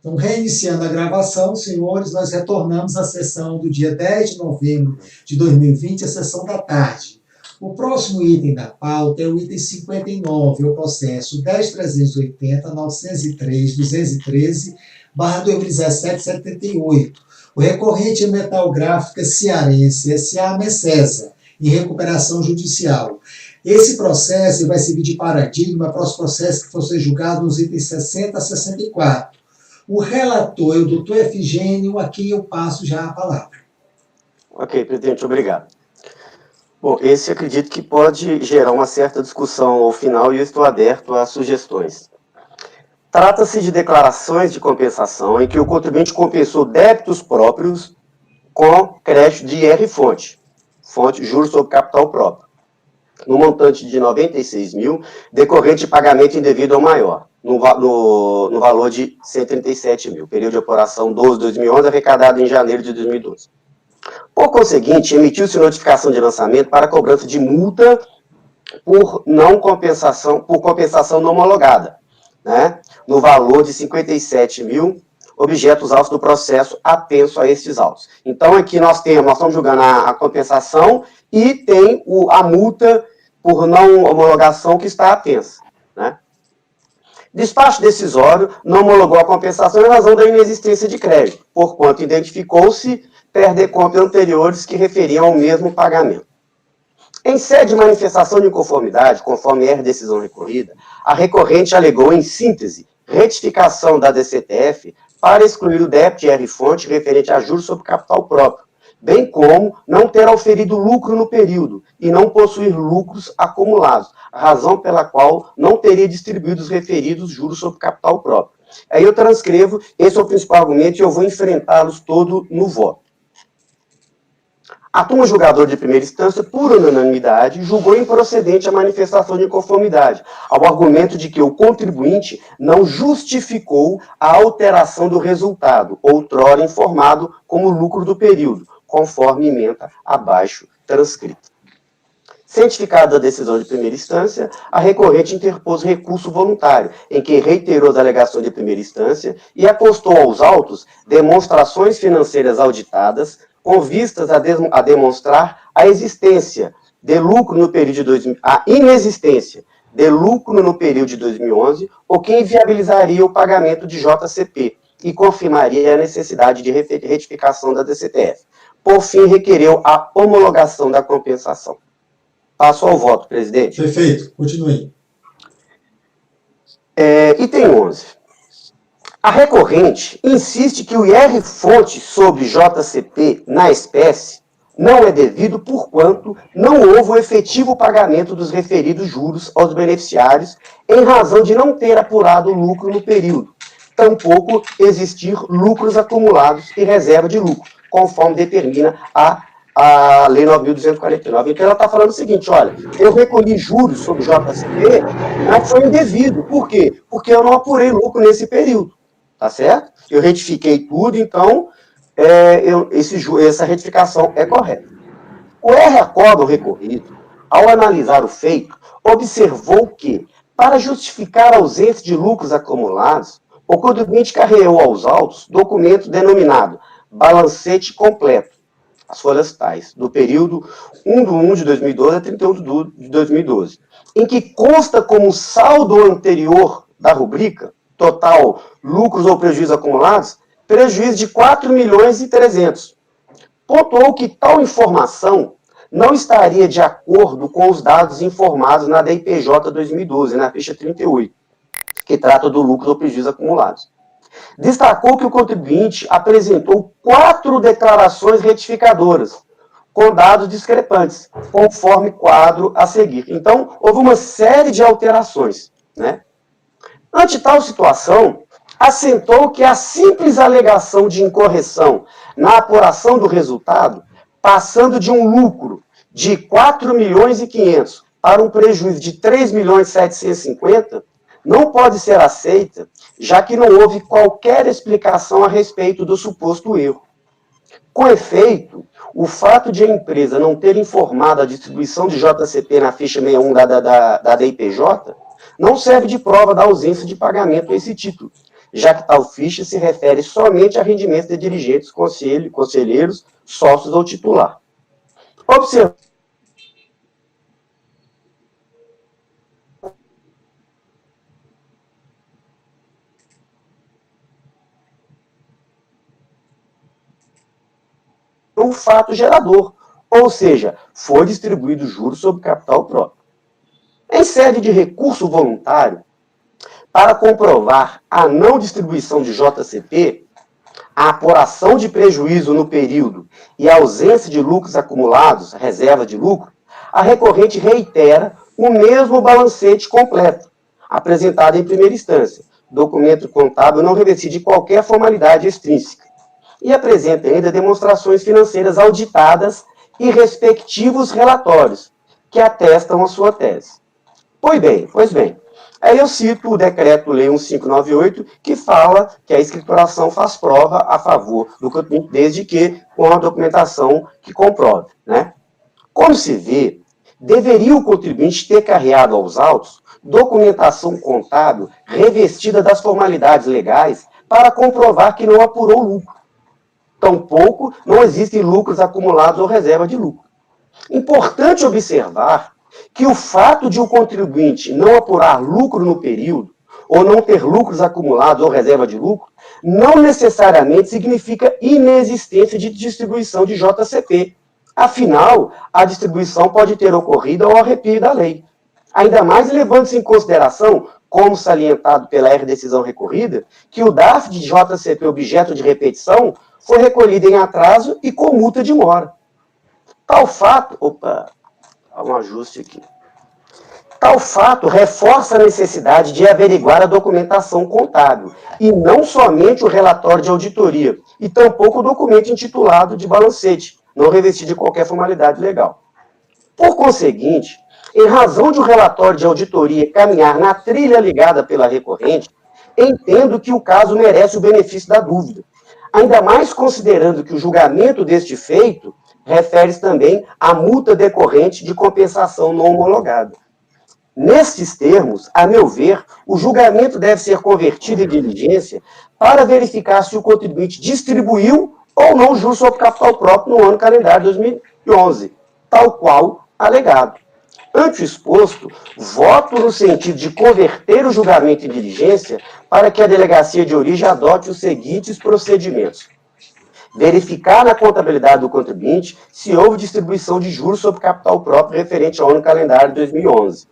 Então, reiniciando a gravação, senhores, nós retornamos à sessão do dia 10 de novembro de 2020, a sessão da tarde. O próximo item da pauta é o item 59, o processo 10.380.903.213/2017-78. O recorrente é Metal Gráfica Cearense, S.A. Messesa, em recuperação judicial. Esse processo vai servir de paradigma para os processos que vão ser julgados nos itens 60 a 64. O relator é o doutor Efigênio, a quem eu passo já a palavra. Ok, presidente, obrigado. Bom, esse acredito que pode gerar uma certa discussão ao final e eu estou aberto a sugestões. Trata-se de declarações de compensação em que o contribuinte compensou débitos próprios com crédito de IR-fonte, fonte juros sobre capital próprio, no montante de 96 mil, decorrente de pagamento indevido ao maior, no valor de 137 mil, período de operação 12/2011, arrecadado em janeiro de 2012. Por conseguinte, emitiu-se notificação de lançamento para cobrança de multa por compensação não homologada, né, no valor de 57 mil, objetos autos do processo atenso a estes autos. Então, aqui nós estamos julgando a compensação e tem a multa por não homologação que está atensa, né? Despacho decisório não homologou a compensação em razão da inexistência de crédito, porquanto identificou-se perdecontas anteriores que referiam ao mesmo pagamento. Em sede de manifestação de inconformidade, conforme é decisão recorrida, a recorrente alegou, em síntese, retificação da DCTF para excluir o débito de IR-fonte referente a juros sobre capital próprio, bem como não ter auferido lucro no período e não possuir lucros acumulados, razão pela qual não teria distribuído os referidos juros sobre capital próprio. Aí eu transcrevo, esse é o principal argumento e eu vou enfrentá-los todo no voto. A turma julgadora de primeira instância, por unanimidade, julgou improcedente a manifestação de inconformidade, ao argumento de que o contribuinte não justificou a alteração do resultado, outrora informado como lucro do período, conforme ementa abaixo transcrita. Cientificada a decisão de primeira instância, a recorrente interpôs recurso voluntário, em que reiterou as alegações de primeira instância e acostou aos autos demonstrações financeiras auditadas, com vistas a demonstrar a existência de lucro no período de a inexistência de lucro no período de 2011, o que inviabilizaria o pagamento de JCP e confirmaria a necessidade de retificação da DCTF. Por fim, requereu a homologação da compensação. Passo ao voto, presidente. Perfeito, continue. Item 11. A recorrente insiste que o IR-fonte sobre JCP na espécie não é devido porquanto não houve o efetivo pagamento dos referidos juros aos beneficiários em razão de não ter apurado lucro no período, tampouco existir lucros acumulados e reserva de lucro, conforme determina a Lei 9.249. Então, ela está falando o seguinte, olha, eu recolhi juros sobre JCP, mas foi indevido. Por quê? Porque eu não apurei lucro nesse período. Tá certo? Eu retifiquei tudo, então essa retificação é correta. O R-Acórdão recorrido, ao analisar o feito, observou que, para justificar a ausência de lucros acumulados, o contribuinte carreou aos autos documento denominado balancete completo, as folhas tais, do período 1/1 de 2012 a 31 de 2012, em que consta como saldo anterior da rubrica total lucros ou prejuízos acumulados, prejuízo de 4.300.000. Pontuou que tal informação não estaria de acordo com os dados informados na DIPJ 2012, na ficha 38, que trata do lucro ou prejuízos acumulados. Destacou que o contribuinte apresentou 4 declarações retificadoras, com dados discrepantes, conforme quadro a seguir. Então, houve uma série de alterações, né? Ante tal situação, assentou que a simples alegação de incorreção na apuração do resultado, passando de um lucro de 4.500.000 para um prejuízo de 3.750.000, não pode ser aceita, já que não houve qualquer explicação a respeito do suposto erro. Com efeito, o fato de a empresa não ter informado a distribuição de JCP na ficha 61 da DIPJ não serve de prova da ausência de pagamento a esse título, já que tal ficha se refere somente a rendimentos de dirigentes, conselheiros, sócios ou titular. Observe um fato gerador, ou seja, foi distribuído juros sobre capital próprio. Em sede de recurso voluntário, para comprovar a não distribuição de JCP, a apuração de prejuízo no período e a ausência de lucros acumulados, reserva de lucro, a recorrente reitera o mesmo balancete completo, apresentado em primeira instância, documento contábil não revestido de qualquer formalidade extrínseca, e apresenta ainda demonstrações financeiras auditadas e respectivos relatórios, que atestam a sua tese. Pois bem, aí eu cito o decreto-lei 1598, que fala que a escrituração faz prova a favor do contribuinte, desde que com a documentação que comprove, né? Como se vê, deveria o contribuinte ter carreado aos autos documentação contábil revestida das formalidades legais para comprovar que não apurou lucro. Tampouco não existem lucros acumulados ou reserva de lucro. Importante observar que o fato de o contribuinte não apurar lucro no período, ou não ter lucros acumulados ou reserva de lucro, não necessariamente significa inexistência de distribuição de JCP. Afinal, a distribuição pode ter ocorrido ao arrepio da lei. Ainda mais levando-se em consideração, como salientado pela R-decisão recorrida, que o DARF de JCP objeto de repetição foi recolhido em atraso e com multa de mora. Tal fato... Opa, há um ajuste aqui. Tal fato reforça a necessidade de averiguar a documentação contábil, e não somente o relatório de auditoria, e tampouco o documento intitulado de balancete, não revestido de qualquer formalidade legal. Por conseguinte, em razão de o relatório de auditoria caminhar na trilha ligada pela recorrente, entendo que o caso merece o benefício da dúvida, ainda mais considerando que o julgamento deste feito refere-se também à multa decorrente de compensação não homologada. Nestes termos, a meu ver, o julgamento deve ser convertido em diligência para verificar se o contribuinte distribuiu ou não juros sobre capital próprio no ano calendário 2011, tal qual alegado. Ante o exposto, voto no sentido de converter o julgamento em diligência para que a delegacia de origem adote os seguintes procedimentos: verificar na contabilidade do contribuinte se houve distribuição de juros sobre capital próprio referente ao ano calendário de 2011.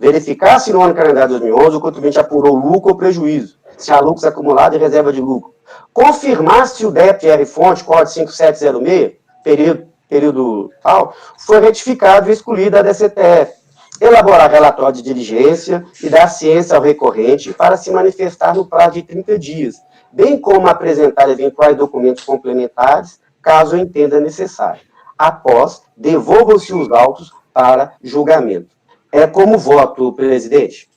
Verificar se no ano calendário de 2011 o contribuinte apurou lucro ou prejuízo, se há lucros acumulados e reserva de lucro. Confirmar se o débito R-fonte, código 5706, período tal, foi retificado e excluído da DCTF. Elaborar relatório de diligência e dar ciência ao recorrente para se manifestar no prazo de 30 dias, bem como apresentar eventuais documentos complementares, caso entenda necessário. Após, devolvam-se os autos para julgamento. É como voto, presidente.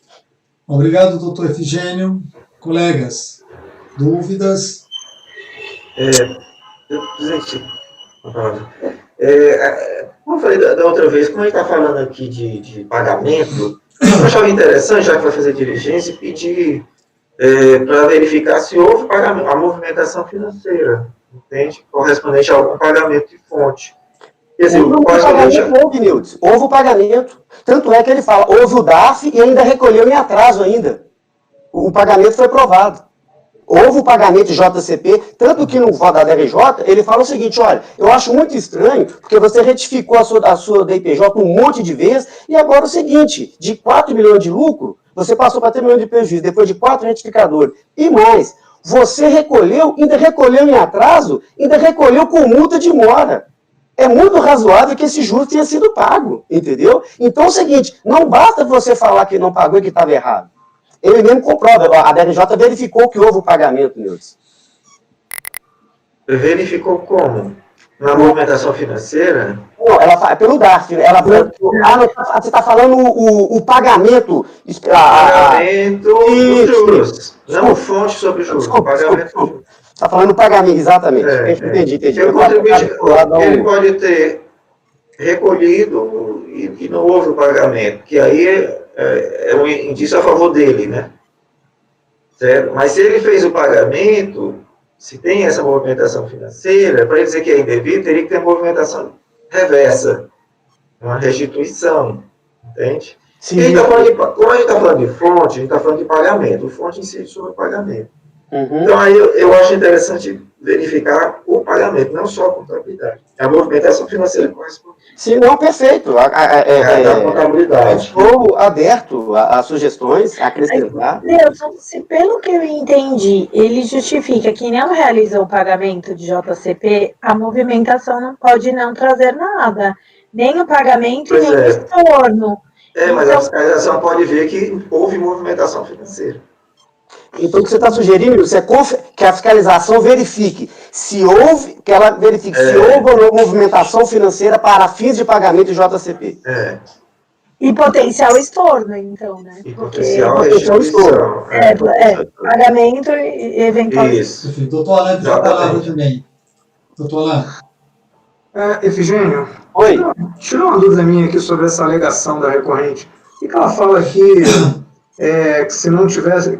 Obrigado, doutor Efigênio. Colegas, dúvidas? Presidente, como eu falei da outra vez, como a gente está falando aqui de pagamento, eu achava interessante, já que vai fazer diligência, pedir para verificar se houve pagamento, a movimentação financeira, entende? Correspondente a algum pagamento de fonte. Quer dizer, houve o pagamento. Tanto é que ele fala, houve o DARF e ainda recolheu em atraso ainda. O pagamento foi provado. Houve o pagamento de JCP, tanto que no voto da DRJ, ele fala o seguinte: olha, eu acho muito estranho, porque você retificou a sua DIPJ um monte de vezes, e agora o seguinte, de 4 milhões de lucro, você passou para 3 milhões de prejuízo, depois de 4 retificadores. E mais, você recolheu, ainda recolheu em atraso, ainda recolheu com multa de mora. É muito razoável que esse juros tenha sido pago, entendeu? Então é o seguinte, não basta você falar que não pagou e que estava errado. Ele mesmo comprova, a DRJ verificou que houve o pagamento, Nilson. Verificou como? Na movimentação financeira? Não, ela fala pelo DARF. Ela fala, você está falando o pagamento. Pagamento dos juros. Não fonte sobre juros. Pagamento. Está falando pagamento, exatamente. Entendi. O contribuinte ele pode ter recolhido e não houve o pagamento, que aí é um indício a favor dele, né? certo? Mas se ele fez o pagamento, se tem essa movimentação financeira, para ele dizer que é indevido, teria que ter movimentação reversa, uma restituição, entende? Sim. E a gente tá falando de, como a gente está falando de fonte, a gente está falando de pagamento. O fonte incide sobre o pagamento. Uhum. Então, aí eu acho interessante verificar o pagamento, não só a contabilidade. A movimentação financeira corresponde. Sim, não, perfeito. A contabilidade. Estou aberto a sugestões, a acrescentar. Nelson, se pelo que eu entendi, ele justifica que não realizou o pagamento de JCP, a movimentação não pode não trazer nada. Nem o pagamento e nem o estorno. Mas a fiscalização pode ver que houve movimentação financeira. Então, o que você está sugerindo que a fiscalização verifique se houve, se houve ou não movimentação financeira para fins de pagamento de JCP. E potencial estorno, então, né? E potencial estorno. Pagamento e eventual. Isso. Doutor Alain, tem a palavra também. Doutor Alain. Efigênio, Oi. Tirou uma dúvida minha aqui sobre essa alegação da recorrente. O que ela fala aqui que se não tivesse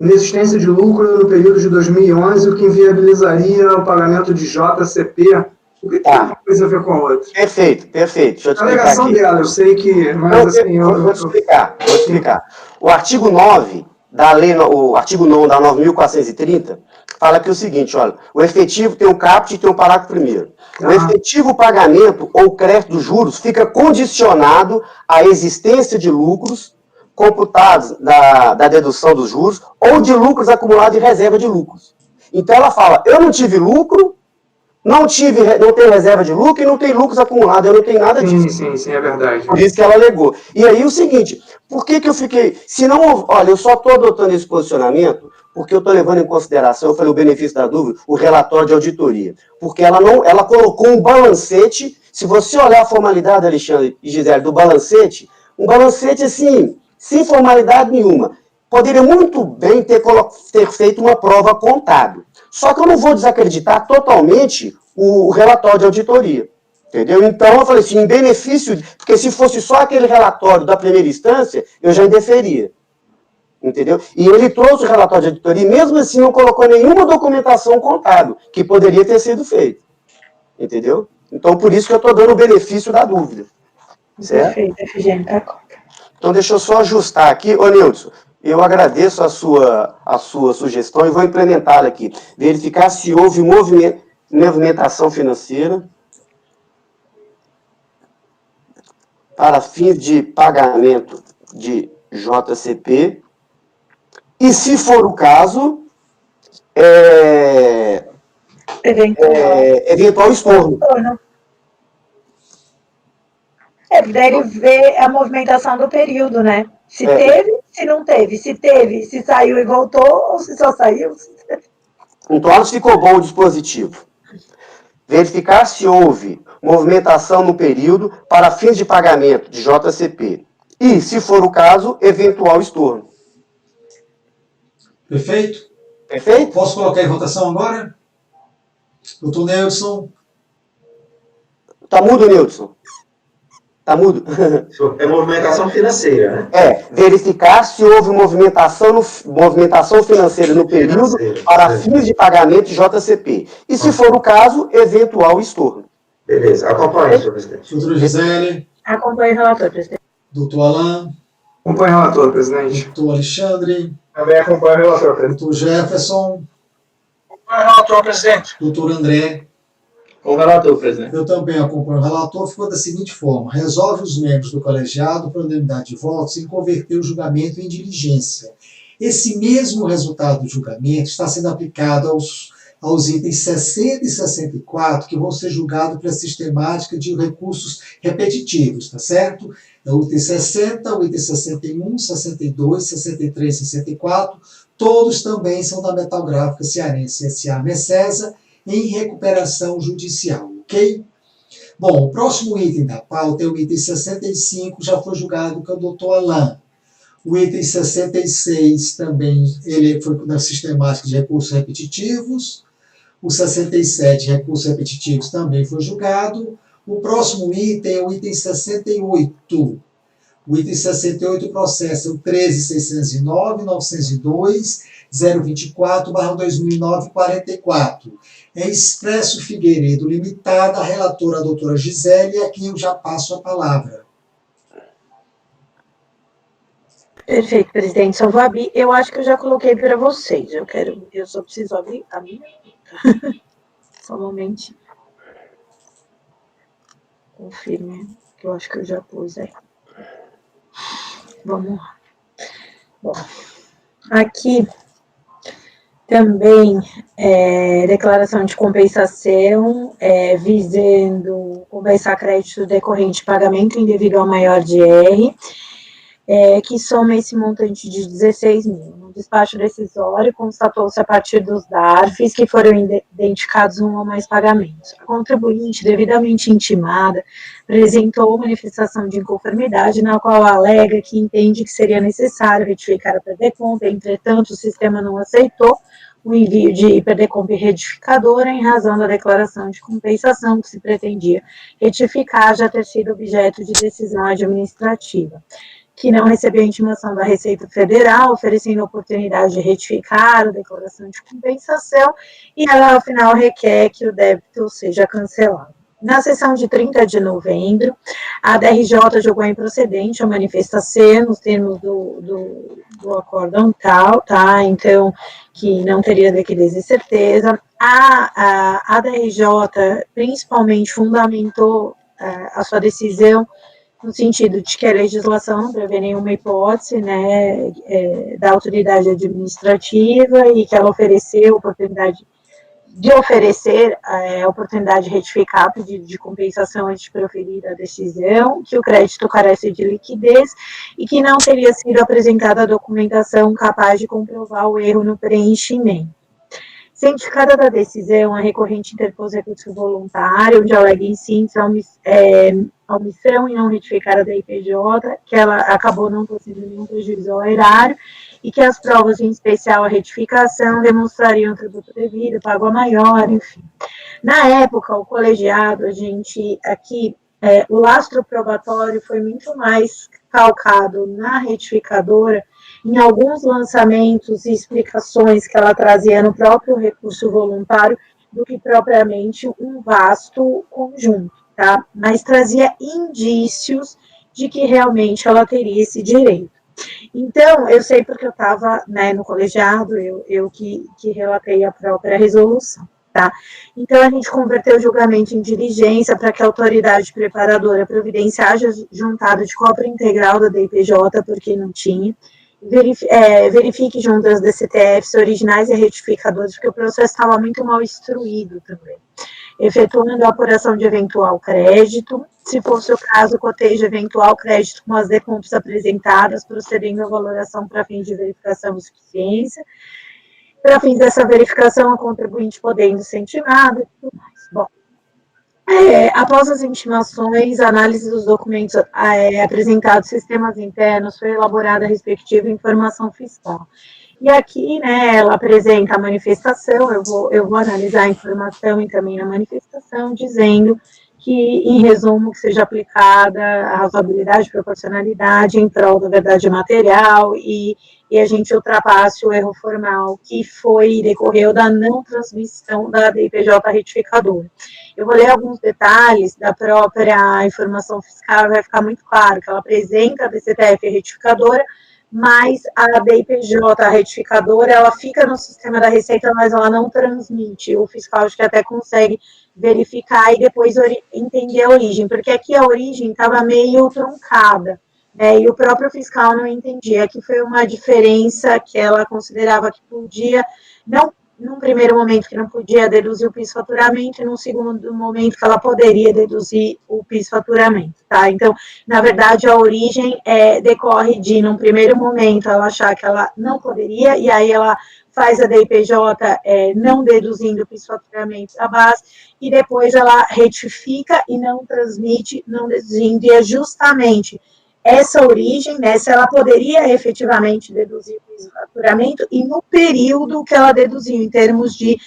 inexistência de lucro no período de 2011, o que inviabilizaria o pagamento de JCP? O que tem uma coisa a ver com a outra? Perfeito. Deixa eu te explicar A alegação aqui. dela, eu sei que... Mas, assim, vou te explicar. O artigo 9 da lei, o artigo 9 da 9.430, fala que é o seguinte, olha, o efetivo tem um caput e tem um parágrafo primeiro. O efetivo pagamento ou crédito dos juros fica condicionado à existência de lucros computados da dedução dos juros ou de lucros acumulados em reserva de lucros. Então ela fala, eu não tive lucro, não tenho reserva de lucro e não tenho lucros acumulados, eu não tenho nada disso. Sim, é verdade. Por isso que ela alegou. E aí o seguinte, por que eu fiquei... Se não, olha, eu só estou adotando esse posicionamento porque eu estou levando em consideração, eu falei o benefício da dúvida, o relatório de auditoria. Porque ela colocou um balancete, se você olhar a formalidade, Alexandre e Gisele, do balancete, um balancete assim, sem formalidade nenhuma. Poderia muito bem ter feito uma prova contábil. Só que eu não vou desacreditar totalmente o relatório de auditoria. Entendeu? Então eu falei assim, em benefício, porque se fosse só aquele relatório da primeira instância, eu já indeferia. Entendeu? E ele trouxe o relatório de auditoria e mesmo assim não colocou nenhuma documentação contábil, que poderia ter sido feito. Entendeu? Então por isso que eu estou dando o benefício da dúvida. Certo? Perfeito, Efigênio, tá conta. Então deixa eu só ajustar aqui. Ô Nilson, eu agradeço a sua sugestão e vou implementá-la aqui. Verificar se houve movimentação financeira para fins de pagamento de JCP e, se for o caso, eventual estorno. Daí ele vê a movimentação do período, né? Se teve, se não teve. Se teve, se saiu e voltou, ou se só saiu. Então, ficou bom o dispositivo. Verificar se houve movimentação no período para fins de pagamento de JCP. E, se for o caso, eventual estorno. Perfeito? Perfeito? Posso colocar em votação agora? Doutor Nelson. Tá mudo, Nilson? Tá mudo? É movimentação financeira, né? Verificar se houve movimentação financeira no período para fins de pagamento de JCP. E, se for o caso, eventual estorno. Beleza, acompanhe, senhor presidente. Doutora Gisele. Acompanhe o relator, presidente. Doutor Alain. Acompanhe o relator, presidente. Doutor Alexandre. Também acompanhe o relator, presidente. Doutor Jefferson. Acompanhe o relator, presidente. Doutor André. Com o relator, presidente. Eu também acompanho o relator. Ficou da seguinte forma: resolve os membros do colegiado, por unanimidade de votos, em converter o julgamento em diligência. Esse mesmo resultado do julgamento está sendo aplicado aos itens 60 e 64, que vão ser julgados pela sistemática de recursos repetitivos, tá certo? É o item 60, o item 61, 62, 63, 64, todos também são da Metalgráfica Cearense S.A. Messesa, em recuperação judicial, ok? Bom, o próximo item da pauta é o item 65, já foi julgado com o doutor Alain. O item 66 também, ele foi na sistemática de recursos repetitivos. O 67, recursos repetitivos, também foi julgado. O próximo item é o item 68. O item 68 processa o 13.609, 902, 024/2009-44. É Expresso Figueiredo Limitada, a relatora a doutora Gisele, e aqui eu já passo a palavra. Perfeito, presidente. Só vou abrir. Eu acho que eu já coloquei para vocês. Eu só preciso abrir a minha. Só um momento. Confirme, que eu acho que eu já pus aí. Vamos lá. Bom, aqui também declaração de compensação, visando compensar crédito decorrente de pagamento indevido ao maior de R, que soma esse montante de 16 mil. No despacho decisório, constatou-se a partir dos DARFs que foram identificados um ou mais pagamentos. A contribuinte, devidamente intimada, apresentou manifestação de inconformidade, na qual alega que entende que seria necessário retificar a PDComp, entretanto, o sistema não aceitou o envio de PDComp retificadora em razão da declaração de compensação que se pretendia retificar já ter sido objeto de decisão administrativa, que não recebeu intimação da Receita Federal, oferecendo a oportunidade de retificar a declaração de compensação, e ela, ao final, requer que o débito seja cancelado. Na sessão de 30 de novembro, a DRJ julgou improcedente a manifestação nos termos do acórdão tal, tá? Então, que não teria liquidez e certeza. A DRJ, principalmente, fundamentou a sua decisão no sentido de que a legislação não prevê nenhuma hipótese, né, da autoridade administrativa, e que ela ofereceu oportunidade de retificar pedido de compensação antes de proferir a decisão, que o crédito carece de liquidez e que não teria sido apresentada a documentação capaz de comprovar o erro no preenchimento. Cientificada da decisão, a recorrente interpôs recurso voluntário, onde alega em síntese a omissão em não retificar a DIPJ, que ela acabou não possuindo nenhum prejuízo ao erário, e que as provas, em especial a retificação, demonstrariam o tributo devido, pago a maior, enfim. Na época, o colegiado, o lastro probatório foi muito mais calcado na retificadora, em alguns lançamentos e explicações que ela trazia no próprio recurso voluntário, do que propriamente um vasto conjunto, tá? Mas trazia indícios de que realmente ela teria esse direito. Então, eu sei porque eu estava, né, no colegiado, eu que relatei a própria resolução, tá? Então, a gente converteu o julgamento em diligência para que a autoridade preparadora providenciasse juntado de cópia integral da DIPJ, porque não tinha, verifique junto às DCTFs originais e retificadores, porque o processo estava muito mal instruído também, efetuando a apuração de eventual crédito, se fosse o caso, coteja eventual crédito com as decomps apresentadas, procedendo à valoração para fins de verificação de suficiência, para fins dessa verificação, a contribuinte podendo ser intimada e tudo mais. Bom, após as intimações, a análise dos documentos apresentados, sistemas internos, foi elaborada a respectiva informação fiscal. E aqui, né, ela apresenta a manifestação, eu vou analisar a informação e também a manifestação, dizendo que, em resumo, que seja aplicada a razoabilidade e proporcionalidade em prol da verdade material e a gente ultrapasse o erro formal que decorreu da não transmissão da DIPJ retificadora. Eu vou ler alguns detalhes da própria informação fiscal, vai ficar muito claro que ela apresenta a DCTF retificadora, mas a DIPJ, a retificadora, ela fica no sistema da Receita, mas ela não transmite. O fiscal acho que até consegue verificar e depois entender a origem, porque aqui a origem estava meio truncada, né, e o próprio fiscal não entendia, que foi uma diferença que ela considerava que podia, não, num primeiro momento que não podia deduzir o PIS-faturamento, e num segundo momento que ela poderia deduzir o PIS-faturamento, tá? Então, na verdade, a origem decorre de, num primeiro momento, ela achar que ela não poderia, e aí ela faz a DIPJ não deduzindo o PIS-faturamento da base, e depois ela retifica e não transmite, não deduzindo, e é justamente essa origem, né, se ela poderia efetivamente deduzir o PIS-faturamento e no período que ela deduziu, em termos de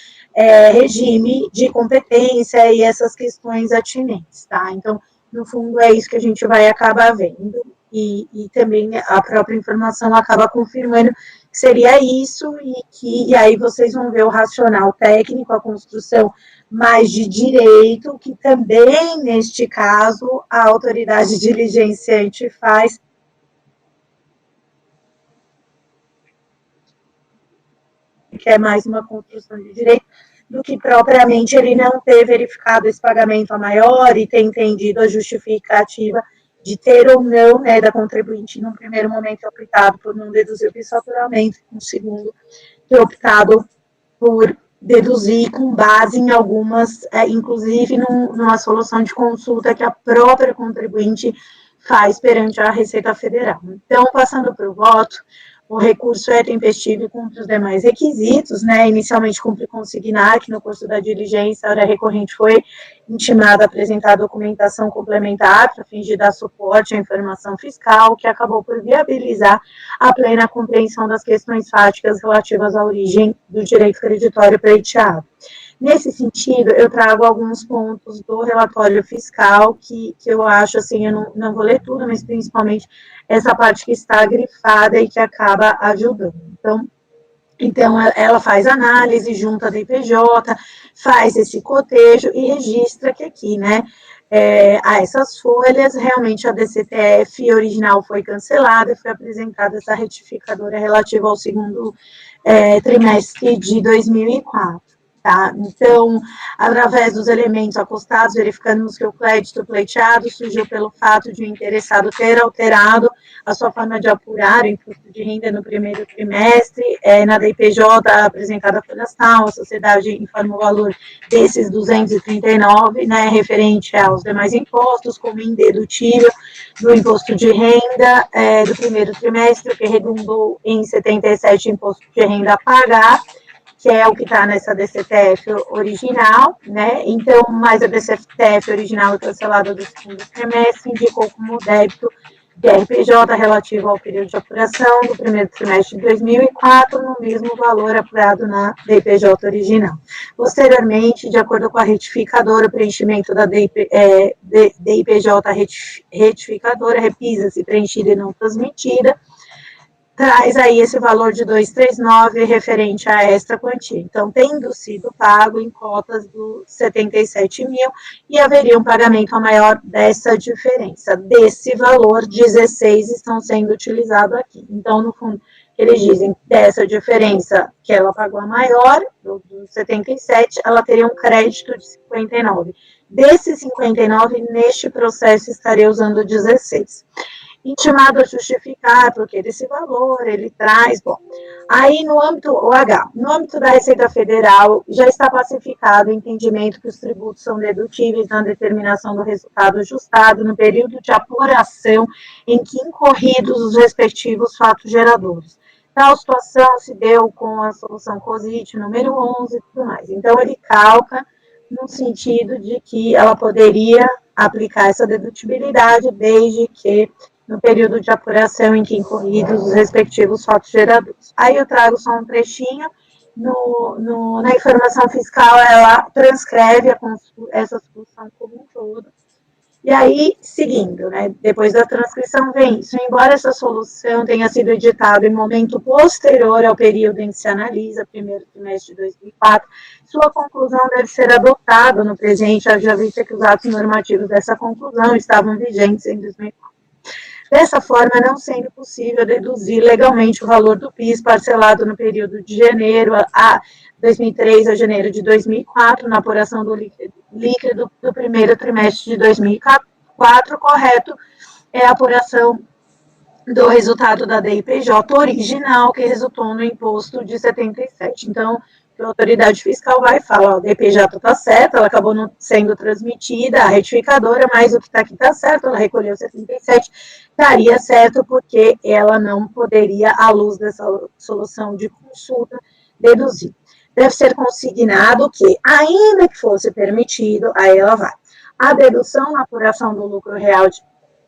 regime de competência e essas questões atinentes, tá? Então, no fundo, é isso que a gente vai acabar vendo, e também a própria informação acaba confirmando que seria isso, e aí vocês vão ver o racional técnico, a construção mais de direito, que também, neste caso, a autoridade diligenciante faz. Que é mais uma construção de direito, do que propriamente ele não ter verificado esse pagamento a maior e ter entendido a justificativa de ter ou não, né, da contribuinte, num primeiro momento, optado por não deduzir o bisfaturamento, no segundo, ter optado por deduzir com base em algumas, inclusive numa solução de consulta que a própria contribuinte faz perante a Receita Federal. Então, passando para o voto, o recurso é tempestivo e cumpre os demais requisitos, né? Inicialmente cumpre consignar que no curso da diligência a hora recorrente foi intimada a apresentar documentação complementar para fins de dar suporte à informação fiscal, que acabou por viabilizar a plena compreensão das questões fáticas relativas à origem do direito creditório pleiteado. Nesse sentido, eu trago alguns pontos do relatório fiscal que eu acho, assim, eu não vou ler tudo, mas principalmente essa parte que está grifada e que acaba ajudando. Então ela faz análise junto à DPJ, faz esse cotejo e registra que aqui, né, a essas folhas, realmente a DCTF original foi cancelada e foi apresentada essa retificadora relativa ao segundo trimestre de 2004. Tá? Então, através dos elementos acostados, verificamos que o crédito pleiteado surgiu pelo fato de o interessado ter alterado a sua forma de apurar o imposto de renda no primeiro trimestre, na DPJ apresentada florestal, a sociedade informa o valor desses 239, né, referente aos demais impostos, como indedutível do imposto de renda do primeiro trimestre, que redundou em 77 imposto de renda a pagar, que é o que está nessa DCTF original, né? Então, mais a DCTF original cancelada do segundo trimestre indicou como débito de RPJ relativo ao período de apuração do primeiro trimestre de 2004, no mesmo valor apurado na DPJ original. Posteriormente, de acordo com a retificadora, o preenchimento da DIPJ retificadora, repisa-se preenchida e não transmitida, traz aí esse valor de 239 referente a esta quantia. Então, tendo sido pago em cotas dos 77 mil, e haveria um pagamento a maior dessa diferença. Desse valor, 16 estão sendo utilizados aqui. Então, no fundo, eles dizem que dessa diferença que ela pagou a maior, do 77, ela teria um crédito de 59. Desses 59, neste processo, estaria usando 16. Intimado a justificar porque desse valor ele traz, bom, aí no âmbito da Receita Federal já está pacificado o entendimento que os tributos são dedutíveis na determinação do resultado ajustado no período de apuração em que incorridos os respectivos fatos geradores. Tal situação se deu com a solução COSIT número 11 e tudo mais. Então, ele calca no sentido de que ela poderia aplicar essa dedutibilidade desde que no período de apuração em que incorridos os respectivos fatos geradores. Aí eu trago só um trechinho, na informação fiscal ela transcreve essa solução como um todo. E aí, seguindo, né, depois da transcrição vem isso, embora essa solução tenha sido editada em momento posterior ao período em que se analisa, primeiro trimestre de 2004, sua conclusão deve ser adotada no presente, haja vista que os atos normativos dessa conclusão estavam vigentes em 2004. Dessa forma, não sendo possível deduzir legalmente o valor do PIS parcelado no período de janeiro a 2003 a janeiro de 2004, na apuração do líquido do primeiro trimestre de 2004, correto é a apuração do resultado da DIPJ original, que resultou no imposto de 77. Então, a autoridade fiscal vai falar, a DPJ está certa, ela acabou não sendo transmitida, a retificadora, mas o que está aqui está certo, ela recolheu 77, estaria certo porque ela não poderia, à luz dessa solução de consulta, deduzir. Deve ser consignado que, ainda que fosse permitido, aí ela vai. A dedução na apuração do lucro real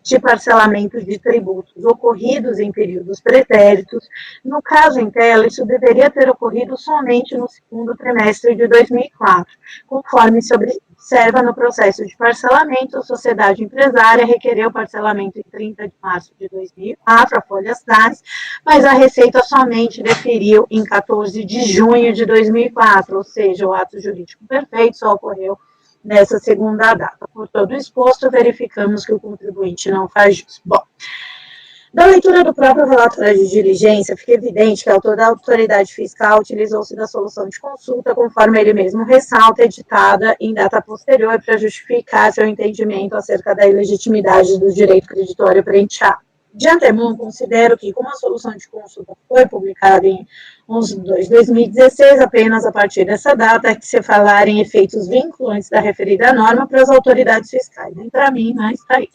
de parcelamento de tributos ocorridos em períodos pretéritos. No caso em tela, isso deveria ter ocorrido somente no segundo trimestre de 2004, conforme se observa no processo de parcelamento. A sociedade empresária requereu o parcelamento em 30 de março de 2004, a folhas DAS, mas a Receita somente deferiu em 14 de junho de 2004, ou seja, o ato jurídico perfeito só ocorreu nessa segunda data. Por todo exposto, verificamos que o contribuinte não faz jus. Bom, da leitura do próprio relatório de diligência, fica evidente que a autoridade fiscal utilizou-se da solução de consulta, conforme ele mesmo ressalta, editada em data posterior, para justificar seu entendimento acerca da ilegitimidade do direito creditório prenteado. De antemão, considero que, como a solução de consulta foi publicada em 11/2/2016, apenas a partir dessa data é que se falar em efeitos vinculantes da referida norma para as autoridades fiscais. Nem para mim, mas está aí.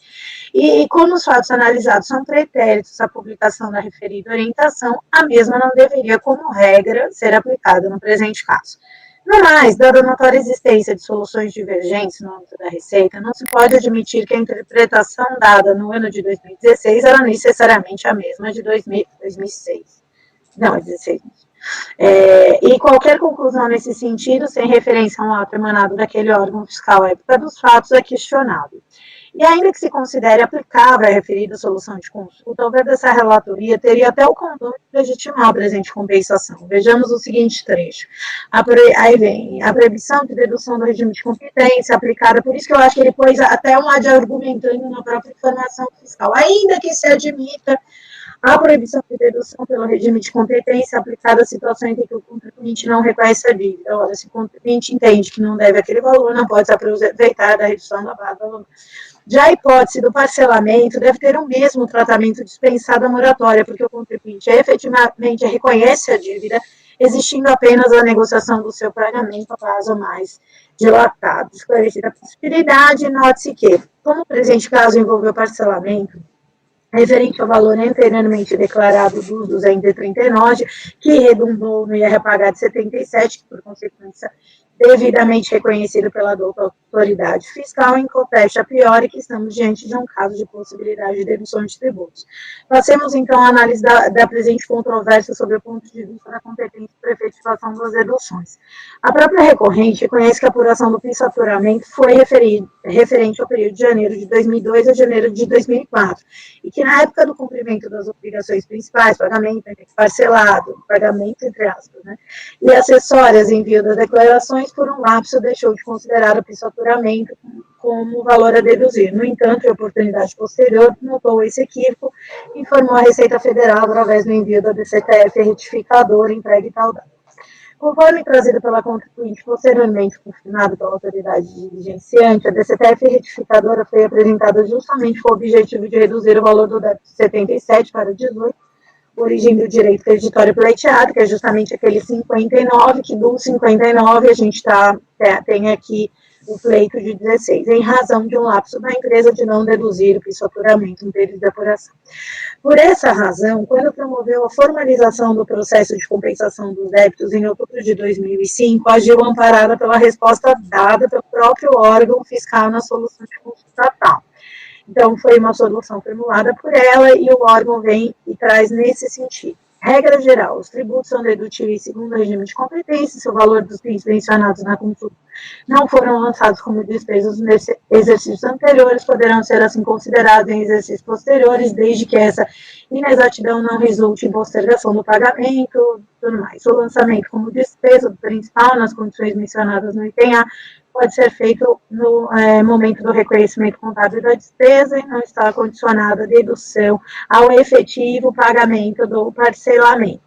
E como os fatos analisados são pretéritos à publicação da referida orientação, a mesma não deveria, como regra, ser aplicada no presente caso. No mais, dada a notória existência de soluções divergentes no âmbito da Receita, não se pode admitir que a interpretação dada no ano de 2016 era necessariamente a mesma de 2006. Não, é 16. E qualquer conclusão nesse sentido, sem referência a um ato emanado daquele órgão fiscal à época dos fatos, é questionável. E ainda que se considere aplicável a referida solução de consulta, ao ver dessa relatoria, teria até o condão de legitimar a presente compensação. Vejamos o seguinte trecho. Aí vem a proibição de dedução do regime de competência aplicada, por isso que eu acho que ele pôs até um ad argumentando na própria informação fiscal. Ainda que se admita a proibição de dedução pelo regime de competência aplicada a situações em que o contribuinte não reconhece a dívida. Ora, se o contribuinte entende que não deve aquele valor, não pode se aproveitar da redução da base do valor. Já a hipótese do parcelamento deve ter o mesmo tratamento dispensado à moratória, porque o contribuinte efetivamente reconhece a dívida, existindo apenas a negociação do seu pagamento a prazo mais dilatado. Esclarecida a possibilidade, note-se que, como o presente caso envolveu parcelamento, referente ao valor anteriormente declarado dos 239, que redundou no IR de 77, que por consequência devidamente reconhecido pela autoridade fiscal, inconteste a priori que estamos diante de um caso de possibilidade de dedução de tributos. Passemos, então, à análise da presente controvérsia sobre o ponto de vista da competência para efetivação das deduções. A própria recorrente reconhece que a apuração do faturamento foi referente ao período de janeiro de 2002 a janeiro de 2004, e que na época do cumprimento das obrigações principais, pagamento parcelado, pagamento entre aspas, né, e acessórias, envio das declarações, por um lapso deixou de considerar o faturamento como valor a deduzir. No entanto, em oportunidade posterior, notou esse equívoco e informou a Receita Federal através do envio da DCTF retificador entregue tal data. Conforme trazido pela contribuinte posteriormente confirmado pela autoridade diligenciante, a DCTF retificadora foi apresentada justamente com o objetivo de reduzir o valor do débito de 77 para 18, origem do direito creditório pleiteado, que é justamente aquele 59, que do 59 a gente tem aqui o pleito de 16, em razão de um lapso da empresa de não deduzir o faturamento em período de apuração. Por essa razão, quando promoveu a formalização do processo de compensação dos débitos em outubro de 2005, agiu amparada pela resposta dada pelo próprio órgão fiscal na solução de consulta tal. Então, foi uma solução formulada por ela e o órgão vem e traz nesse sentido. Regra geral, os tributos são dedutíveis segundo o regime de competência, se o valor dos bens mencionados na consulta não foram lançados como despesas nos exercícios anteriores, poderão ser assim considerados em exercícios posteriores, desde que essa inexatidão não resulte em postergação do pagamento, tudo mais. O lançamento como despesa do principal nas condições mencionadas no item A pode ser feito no momento do reconhecimento contábil da despesa e não está condicionada a dedução ao efetivo pagamento do parcelamento.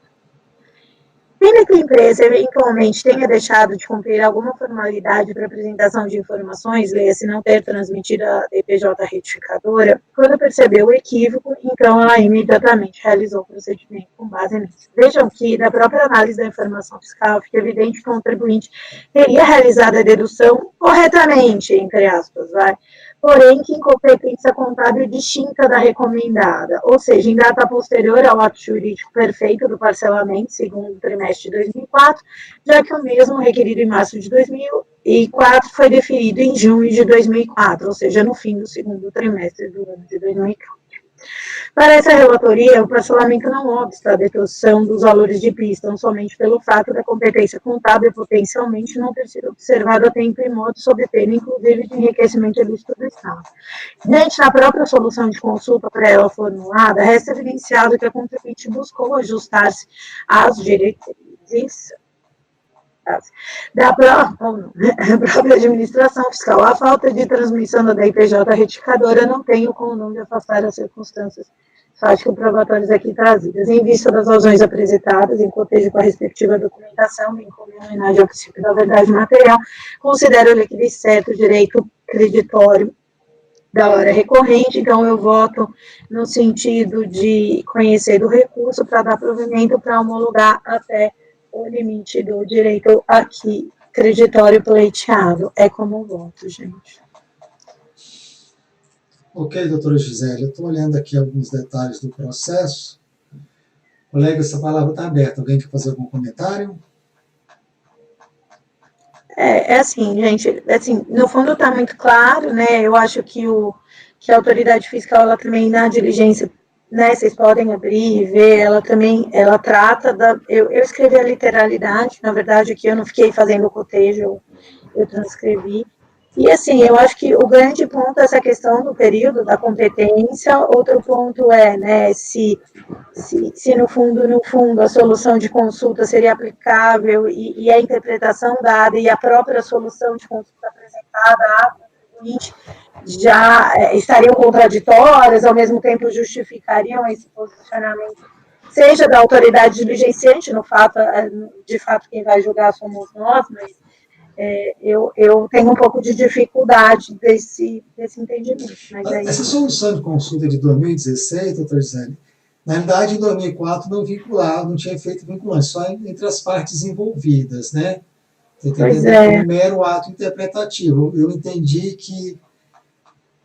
Ainda que a empresa eventualmente tenha deixado de cumprir alguma formalidade para apresentação de informações, leia-se não ter transmitido a DPJ retificadora, quando percebeu o equívoco, então ela imediatamente realizou o procedimento com base nisso. Vejam que, da própria análise da informação fiscal, fica evidente que o contribuinte teria realizado a dedução corretamente, entre aspas, porém que incompetência contábil distinta da recomendada, ou seja, em data posterior ao ato jurídico perfeito do parcelamento, segundo trimestre de 2004, já que o mesmo, requerido em março de 2004, foi deferido em junho de 2004, ou seja, no fim do segundo trimestre do ano de 2004. Para essa relatoria, o parcelamento não obsta a dedução dos valores de PIS, tão somente pelo fato da competência contábil potencialmente não ter sido observada a tempo e modo, sob pena, inclusive, de enriquecimento ilícito do Estado. Diante da própria solução de consulta para ela formulada, resta evidenciado que a contribuinte buscou ajustar-se às diretrizes da própria administração fiscal. A falta de transmissão da DIPJ retificadora não tem o condão de afastar as circunstâncias fático-probatórias aqui trazidas. Em vista das razões apresentadas, em cotejo com a respectiva documentação, bem como em homenagem ao princípio da verdade material, considero líquido certo o direito creditório da hora recorrente, então eu voto no sentido de conhecer do recurso para dar provimento para homologar até o limite do direito aqui creditório pleiteado. É como voto, gente. Ok, doutora Gisele, eu estou olhando aqui alguns detalhes do processo. Colega, essa palavra está aberta. Alguém quer fazer algum comentário? É assim, gente, assim, no fundo está muito claro, né? Eu acho que a autoridade fiscal, ela também, na diligência, né, vocês podem abrir e ver, ela também, ela trata eu escrevi a literalidade, na verdade, aqui eu não fiquei fazendo o cotejo, eu transcrevi, e assim, eu acho que o grande ponto é essa questão do período, da competência, outro ponto é, né, se no fundo, a solução de consulta seria aplicável e a interpretação dada e a própria solução de consulta apresentada à contribuinte já estariam contraditórias, ao mesmo tempo justificariam esse posicionamento, seja da autoridade diligenciante, de fato quem vai julgar somos nós, mas eu tenho um pouco de dificuldade desse entendimento. Mas aí... Essa solução de consulta de 2016, doutora Gisele, na realidade, em 2004 não vinculava, não tinha efeito vinculante, só entre as partes envolvidas, né? Pois é. Um mero ato interpretativo. Eu entendi que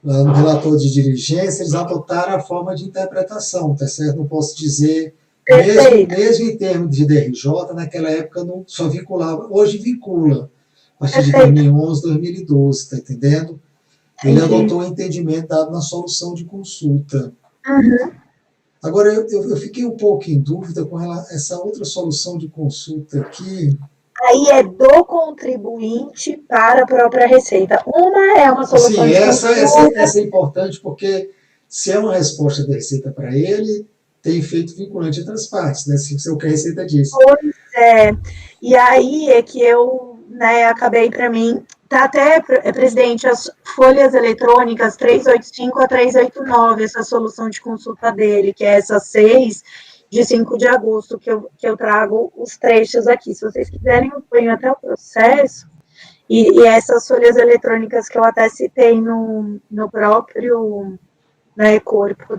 lá no relator de diligência eles adotaram a forma de interpretação, tá certo? Não posso dizer, mesmo em termos de DRJ, naquela época não só vinculava, hoje vincula, a partir de 2011, 2012, tá entendendo? Ele adotou o entendimento dado na solução de consulta. Uhum. Agora, eu fiquei um pouco em dúvida com essa outra solução de consulta aqui. Aí é do contribuinte para a própria Receita. Uma é uma solução Sim, de consulta. essa é importante porque se é uma resposta da Receita para ele, tem efeito vinculante entre as partes, né? Se é o que a Receita disse. Pois é. E aí é que eu, né, acabei para mim... Está até, presidente, as folhas eletrônicas 385 a 389, essa solução de consulta dele, que é essa 6 de 5 de agosto, que eu trago os trechos aqui. Se vocês quiserem, eu ponho até o processo. E essas folhas eletrônicas que eu até citei no próprio, né, corpo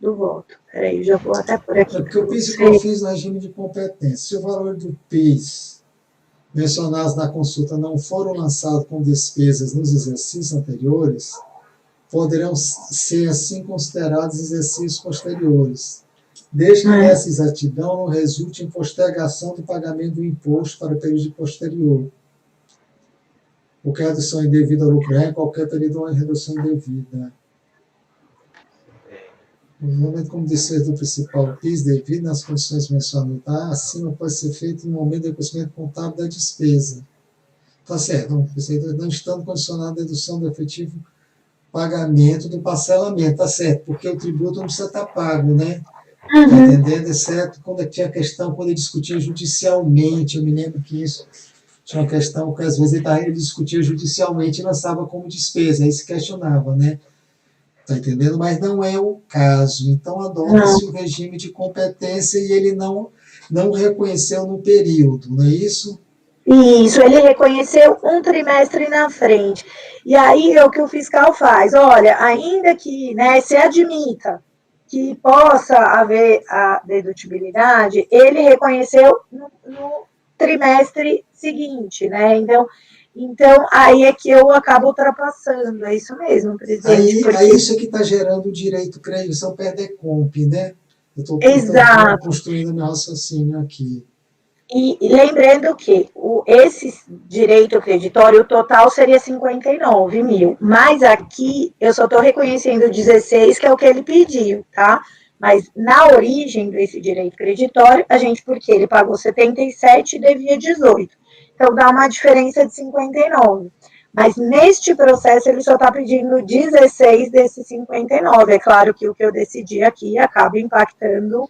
do voto. Peraí, já vou até por aqui. Porque o PIS e COFINS no regime de competência. Se o valor do PIS mencionados na consulta não foram lançados com despesas nos exercícios anteriores, poderão ser assim considerados exercícios posteriores, desde que nessa exatidão não resulte em postergação do pagamento do imposto para o período posterior. Qualquer redução indevida ao lucro é em qualquer período de redução indevida. No momento como despesa do principal PIS devido nas condições mencionadas acima pode ser feito no momento do reconhecimento contábil da despesa. Está certo, não estando condicionado à dedução do efetivo pagamento do parcelamento, está certo, porque o tributo não precisa estar pago, né? Está entendendo? Exceto quando tinha a questão, quando ele discutia judicialmente, eu me lembro que isso tinha uma questão que às vezes ele discutia judicialmente e lançava como despesa, aí se questionava, né? Está entendendo? Mas não é o caso. Então, adota-se o regime de competência e ele não reconheceu no período, não é isso? Isso, ele reconheceu um trimestre na frente. E aí, o que o fiscal faz? Olha, ainda que, né, se admita que possa haver a dedutibilidade, ele reconheceu no trimestre seguinte, né? Então, Então, aí é que eu acabo ultrapassando, é isso mesmo, presidente. Aí isso que está gerando o direito credição PERDECOMP, né? Eu estou Exato. construindo meu raciocínio aqui. E lembrando que esse direito creditório, o total seria 59 mil, mas aqui eu só estou reconhecendo 16, que é o que ele pediu, tá? Mas na origem desse direito creditório, porque ele pagou 77 e devia 18. Então dá uma diferença de 59. Mas neste processo ele só está pedindo 16 desses 59. É claro que o que eu decidi aqui acaba impactando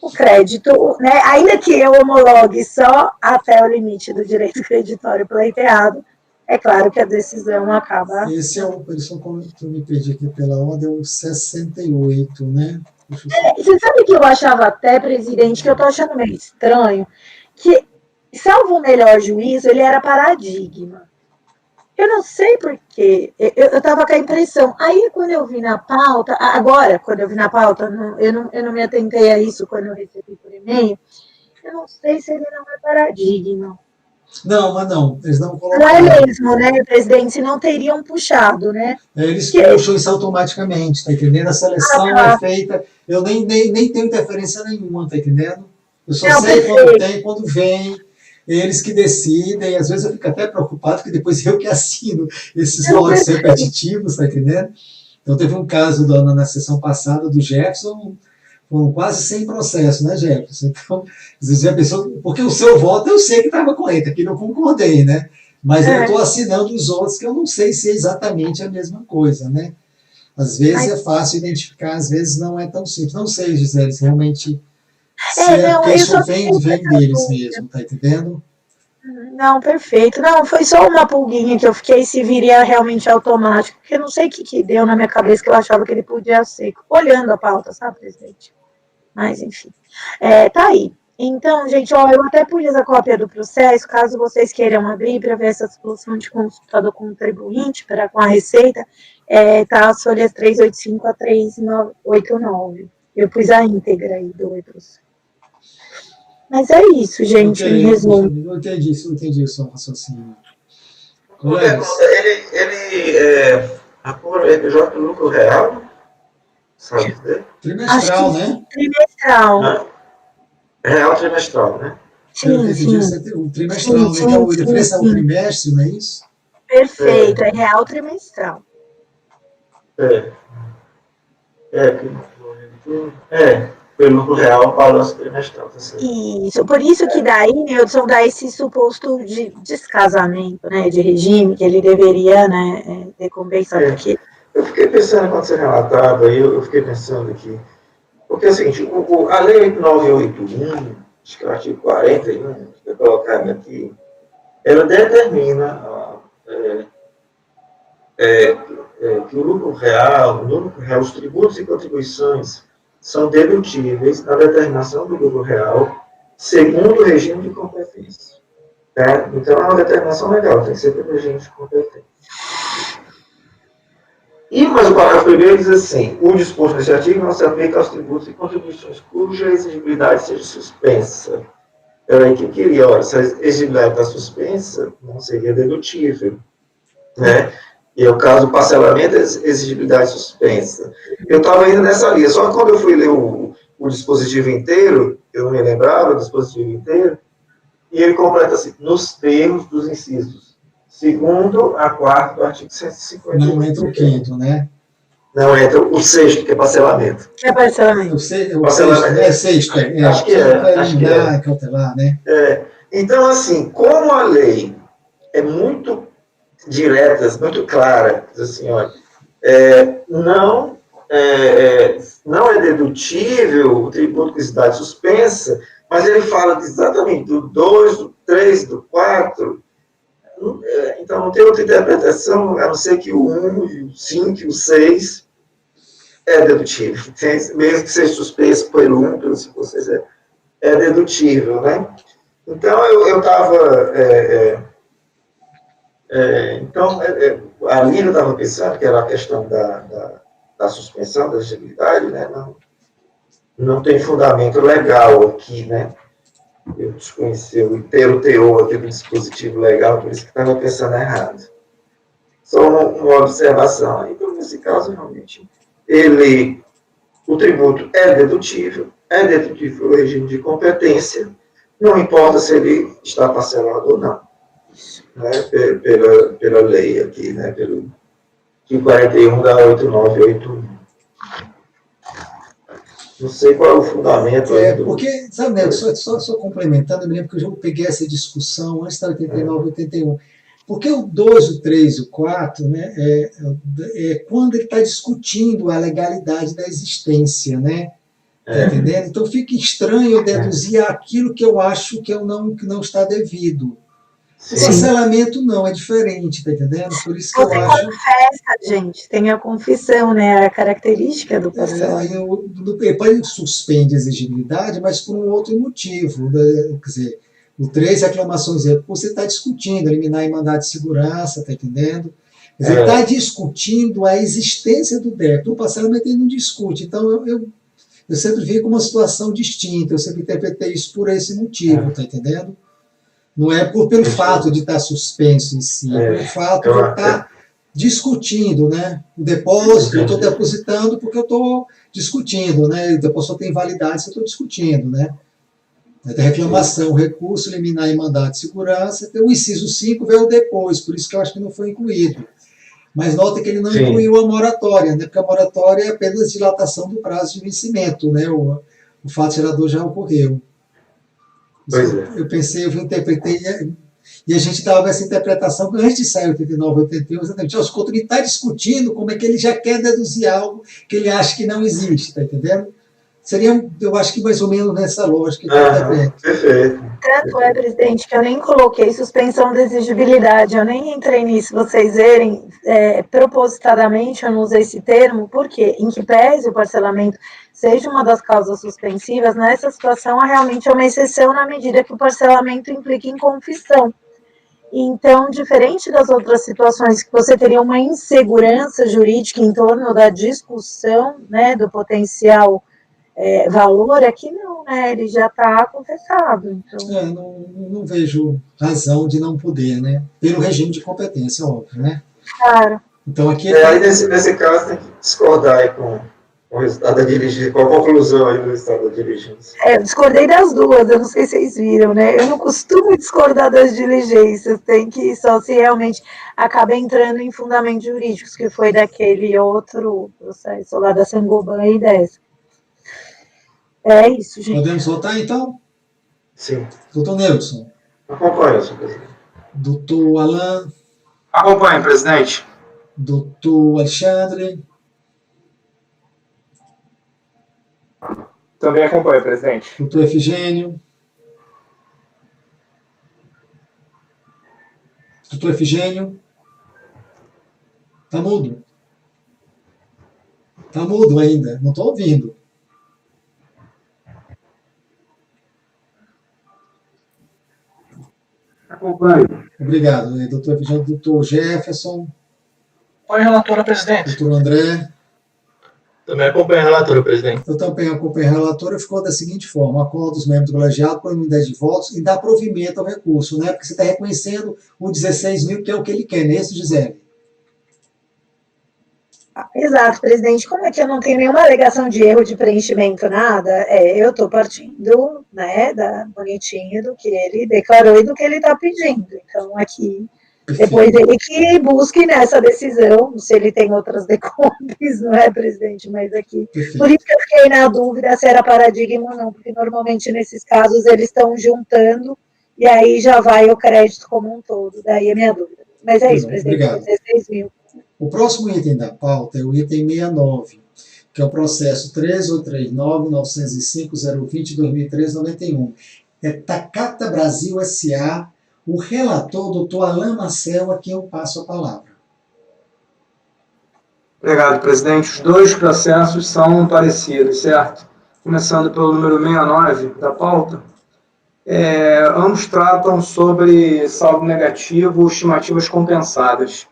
o crédito, né? Ainda que eu homologue só até o limite do direito creditório pleiteado, é claro que a decisão acaba... Esse é o, como eu me perdi aqui pela ordem, é o 68, né? Você sabe que eu achava até, presidente, que eu tô achando meio estranho, que, salvo o melhor juízo, ele era paradigma. Eu não sei porquê, eu estava com a impressão. Aí, quando eu vi na pauta, agora, quando eu vi na pauta, eu não me atentei a isso quando eu recebi por e-mail, eu não sei se ele não é paradigma. Não, mas não, eles não colocaram. Não é mesmo, né, presidente? Se não teriam puxado, né? Eles puxam isso automaticamente, tá entendendo? A seleção é feita, eu nem tenho interferência nenhuma, tá entendendo? Eu só sei quando tem, quando vem, eles que decidem, às vezes eu fico até preocupado, porque depois eu que assino esses lotes repetitivos, tá entendendo? Então teve um caso na sessão passada do Jefferson, foram quase 100 processos, né, Jefferson? Então, às vezes a pessoa, porque o seu voto eu sei que estava correto, aqui eu concordei, né? Mas eu estou assinando os outros que eu não sei se é exatamente a mesma coisa, né? Às vezes é fácil identificar, às vezes não é tão simples. Não sei, Gisele, se realmente porque isso vem deles mesmo, tá entendendo? Não, perfeito. Não, foi só uma pulguinha que eu fiquei se viria realmente automático, porque eu não sei o que deu na minha cabeça que eu achava que ele podia ser, olhando a pauta, sabe, presidente? Mas, enfim. Tá aí. Então, gente, eu até pus a cópia do processo, caso vocês queiram abrir para ver essa solução de consulta do contribuinte com a Receita, tá as folhas 385 a 389. Eu pus a íntegra aí do processo. Mas é isso, gente, em resumo. Eu entendi o seu raciocínio. A PJ do lucro real, sabe dizer? Trimestral, né? Trimestral. Real trimestral, né? Sim. O trimestral, né? Então, a diferença é o trimestre, não é isso? Perfeito, é real trimestral. Pelo lucro real, balanço trimestral. Tá certo? Isso, por isso que daí, Nilson, dá esse suposto de descasamento, né, de regime, que ele deveria, né, recompensar, porque... Eu fiquei pensando, quando você relatava, eu fiquei pensando aqui, porque é o seguinte, a lei 981, acho que é o artigo 41, que é colocado aqui, ela determina que o lucro real, os tributos e contribuições são dedutíveis na determinação do lucro real, segundo o regime de competência. Tá? Então, é uma determinação legal, tem que ser pelo regime de competência. Mas o parágrafo 1º diz assim: o disposto neste artigo não se aplica aos tributos e contribuições cuja exigibilidade seja suspensa. Peraí, que queria, olha, se a exigibilidade está suspensa, não seria dedutível. Né? E é o caso do parcelamento, exigibilidade suspensa. Eu estava indo nessa linha, só que quando eu fui ler o dispositivo inteiro, eu não me lembrava do dispositivo inteiro, e ele completa assim: nos termos dos incisos 2º a 4º do artigo 150. Não entra o 5º, né? Não entra o 6º, que é parcelamento. Que é parcelamento? O 6º, acho que é. Cautelar, né? Então, assim, como a lei é muito direta, muito clara, diz assim, olha, não é dedutível o tributo com cidade suspensa, mas ele fala exatamente do 2, do 3, do 4, então não tem outra interpretação, a não ser que o 1, o 5 e o 6 é dedutível, mesmo que seja suspenso pelo 1, pelo 5 ou 6, é dedutível, né? Então, eu estava... então, a linha eu estava pensando, que era a questão da suspensão, da exigibilidade, né? Não tem fundamento legal aqui, né? eu desconheci o inteiro teor aqui do dispositivo legal, por isso que estava pensando errado. Só uma observação. Então, nesse caso, realmente, o tributo é dedutível o regime de competência, não importa se ele está parcelado ou não, né, pela lei aqui, né, pelo 41 da 8981. Não sei qual é o fundamento. Porque, sabe, né, só complementando, eu me lembro que eu já peguei essa discussão antes da 89, 81. Porque o 2, o 3, o 4, né, é quando ele está discutindo a legalidade da existência, né? Tá entendendo? Então fica estranho eu deduzir aquilo que eu acho que não está devido. O parcelamento não, é diferente, tá entendendo? Por isso que Você eu acho. confessa, gente, tem a confissão, né? A característica do parcelamento. Ele pode suspende a exigibilidade, mas por um outro motivo. Né? Quer dizer, o 3, reclamações e recursos, você está discutindo, eliminar em mandado de segurança, tá entendendo? Quer dizer, está discutindo a existência do débito. O parcelamento ele não discute. Então, eu sempre vi como uma situação distinta, eu sempre interpretei isso por esse motivo, tá entendendo? Não é pelo fato de estar suspenso em si, é pelo fato de eu estar discutindo, né? O depósito, eu estou depositando porque eu estou discutindo, né? O depósito tem validade se eu estou discutindo, né? Tem reclamação, recurso, liminar e mandado de segurança, tem o inciso 5 veio depois, por isso que eu acho que não foi incluído. Mas nota que ele não incluiu a moratória, né? Porque a moratória é apenas dilatação do prazo de vencimento, né? O fato gerador já ocorreu. Eu pensei, eu interpretei, e a gente dava essa interpretação antes de sair 89, 81, exatamente. O Coutinho está discutindo como é que ele já quer deduzir algo que ele acha que não existe, tá entendendo? Seria, eu acho que mais ou menos nessa lógica. Perfeito. Tanto é, presidente, que eu nem coloquei suspensão de exigibilidade, eu nem entrei nisso, vocês verem, propositadamente eu não usei esse termo, porque em que pese o parcelamento seja uma das causas suspensivas, nessa situação realmente é uma exceção na medida que o parcelamento implica em confissão. Então, diferente das outras situações que você teria uma insegurança jurídica em torno da discussão, né, do potencial valor, aqui não, né? Ele já está confessado. Então... não vejo razão de não poder, né? Pelo regime de competência, óbvio, né? Claro. Então aqui aí nesse caso tem que discordar aí com o resultado da diligência, com a conclusão aí do resultado da diligência. Eu discordei das duas, eu não sei se vocês viram, né? Eu não costumo discordar das diligências, tem que só se realmente acaba entrando em fundamentos jurídicos, que foi daquele outro processo lá da Sangoban e dessa. É isso, gente. Podemos votar, então? Sim. Doutor Nelson. Acompanho, senhor presidente. Doutor Alain. Acompanho, presidente. Doutor Alexandre. Também acompanho, presidente. Doutor Efigênio. Doutor Efigênio. Está mudo. Está mudo ainda, não estou ouvindo. Acompanho. Obrigado, doutor Efigênio. Doutor Jefferson. Oi, relatora, presidente. Doutor André. Também acompanho a relatora, presidente. Eu também acompanho a relatora, ficou da seguinte forma: acordo dos membros do colegiado por unidade de votos e dá provimento ao recurso, né? Porque você está reconhecendo o 16 mil, que é o que ele quer, não é isso, Gisele? Exato, presidente. Como é que eu não tenho nenhuma alegação de erro de preenchimento, nada? Eu estou partindo, né, bonitinho do que ele declarou e do que ele está pedindo. Então, aqui, depois ele que busque nessa decisão, se ele tem outras decombes, não é, presidente? Mas aqui. Perfeito. Por isso que eu fiquei na dúvida se era paradigma ou não, porque normalmente nesses casos eles estão juntando e aí já vai o crédito como um todo. Daí a minha dúvida. Mas é isso, presidente. Obrigado. 16 mil. O próximo item da pauta é o item 69, que é o processo 1389-905-020-2013-91. É Takata Brasil S.A., o relator, doutor Alain Marcel, a quem eu passo a palavra. Obrigado, presidente. Os dois processos são parecidos, certo? Começando pelo número 69 da pauta. Ambos tratam sobre saldo negativo, estimativas compensadas.